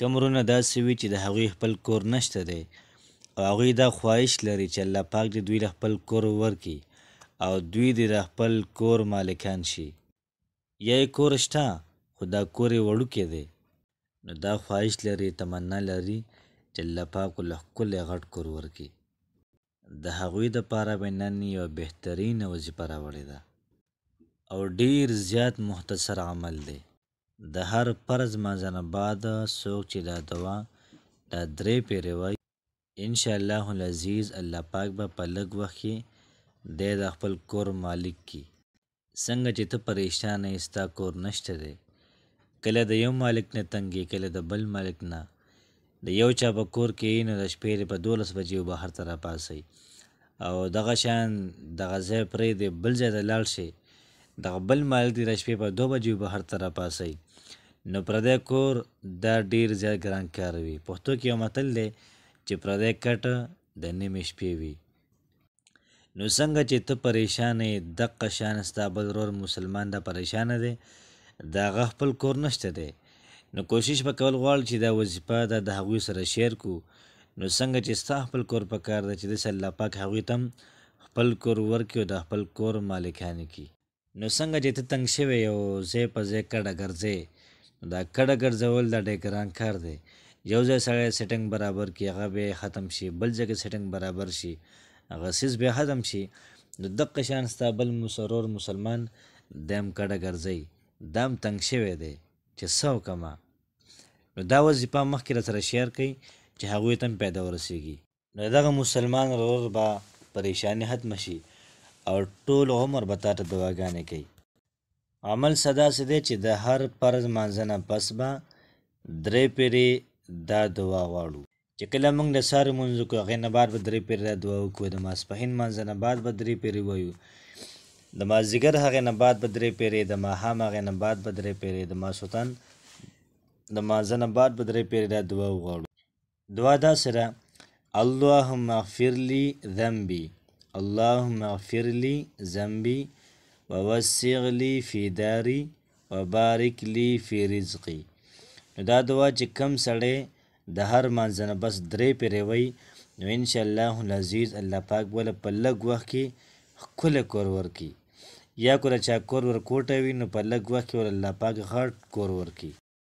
کوم وروڼه داسې وي چې د هغوی خپل کور نشته دی او هغوی دا خواهش لري چې الله پاک دې دوی له خپل کور ورکړي او دوی دې د خپل کور مالکان شي، یا یې کور شته خو دا کور یې وړوکی دی، نو دا خواهش لري، تمنا لري چې الله پاک ورله ښکلی غټ کور ورکړي. د هغوی دپاره مې نن یوه بهترینه وظیفه راوړې ده او ډیر زیات مختصر عمل دی. د هر فرض مانځه نه بعد څوک چې دا دوا دا 3 پیرې وایي، انشاءالله العزیز الله پاک به په لږ وخت کې دی د خپل کور مالک کي. څنګه چې ته پریشانه یې، ستا کور نشته دی، کله د یو مالک نه تنګې، کله د بل مالک نه، د یو چا په کور کې نو د شپې په 12 بجې بهر ته راپاڅئ او دغه شان دغه ځای پرېږدئ، بل ځای ته لاړ شئ، دغه بل مالک دې د شپې په 2 بجې بهر ته راپاڅئ، نو پردی کور دا ډېر زیات ګران کار وي. پښتو کې یو متل دی چې پردی کټ د نیمې شپې وي. نو څنګه چې ته پریشانه یې، دقه شان ستا بل ورور مسلمان دا پریشانه دی، د هغه خپل کور نشته دی، نو کوشش به کول غواړي چې دا وظیفه ده د هغوی سره شیر کړو. نو څنګه چې ستا خپل کور په کار ده چې داسې الله پاک هغوی ته هم خپل کور ورکړي او د خپل کور مالکانې کړي. نو څنګه چې ته تنګ شوی یو ځای په ځای کډه ګرځې، دا کډه ګرځول دا ډېر ګران کار دی. یو ځای سړی سیټنګ برابر کړي، هغه بیا ختم شي، بل ځای کې سیټنګ برابر شي، هغه څیز بیا ختم شي. نو دقه شان ستا بل ورور مسلمان دا هم کډه ګرځئ، دا هم تنګ شوی دی چې څه وکړمه. نو دا وظیفه مخکې را سره شیر کړئ چې هغوی ته هم پیدا ورسېږي. نو دغه مسلمان ورور به پریشاني ختمه شي او ټول عمر به تا ته دعاګانې کوي. عمل څه داسې دی چې د هر فرض مانځه نه پس به 3 پیرې دا دعا غواړو. چې کله موږ د سهار لمونځ وکړو، هغې نه بعد به 3 پیرې دا دعا وکړو، د ماسپښین مانځه نه بعد به 3 پیرې ووایو، د مازدیګر هغې نه بعد به 3 پیرې، د ماښام هغې نه بعد به 3 پیرې، د ماسخوتن د مانځه نه بعد به 3 پیرې دا دعا وغواړو. دعا داسې ده: اللهم اغفر لي ذنبي، اللهم اغفر لي ذنبي ووسع لي في داري وبارك لي في رزقي. نو دا دعا چې کم سړی د هر مانځه نه بس 3 پیرې وایي، نو انشاءالله العزیز الله پاک بله په لږ وخت کې ښکلی کور ورکړي. یا که د چا کور ورکوټی وي، نو په لږ وخت کې ول الله پاک غټ کور ورکړي.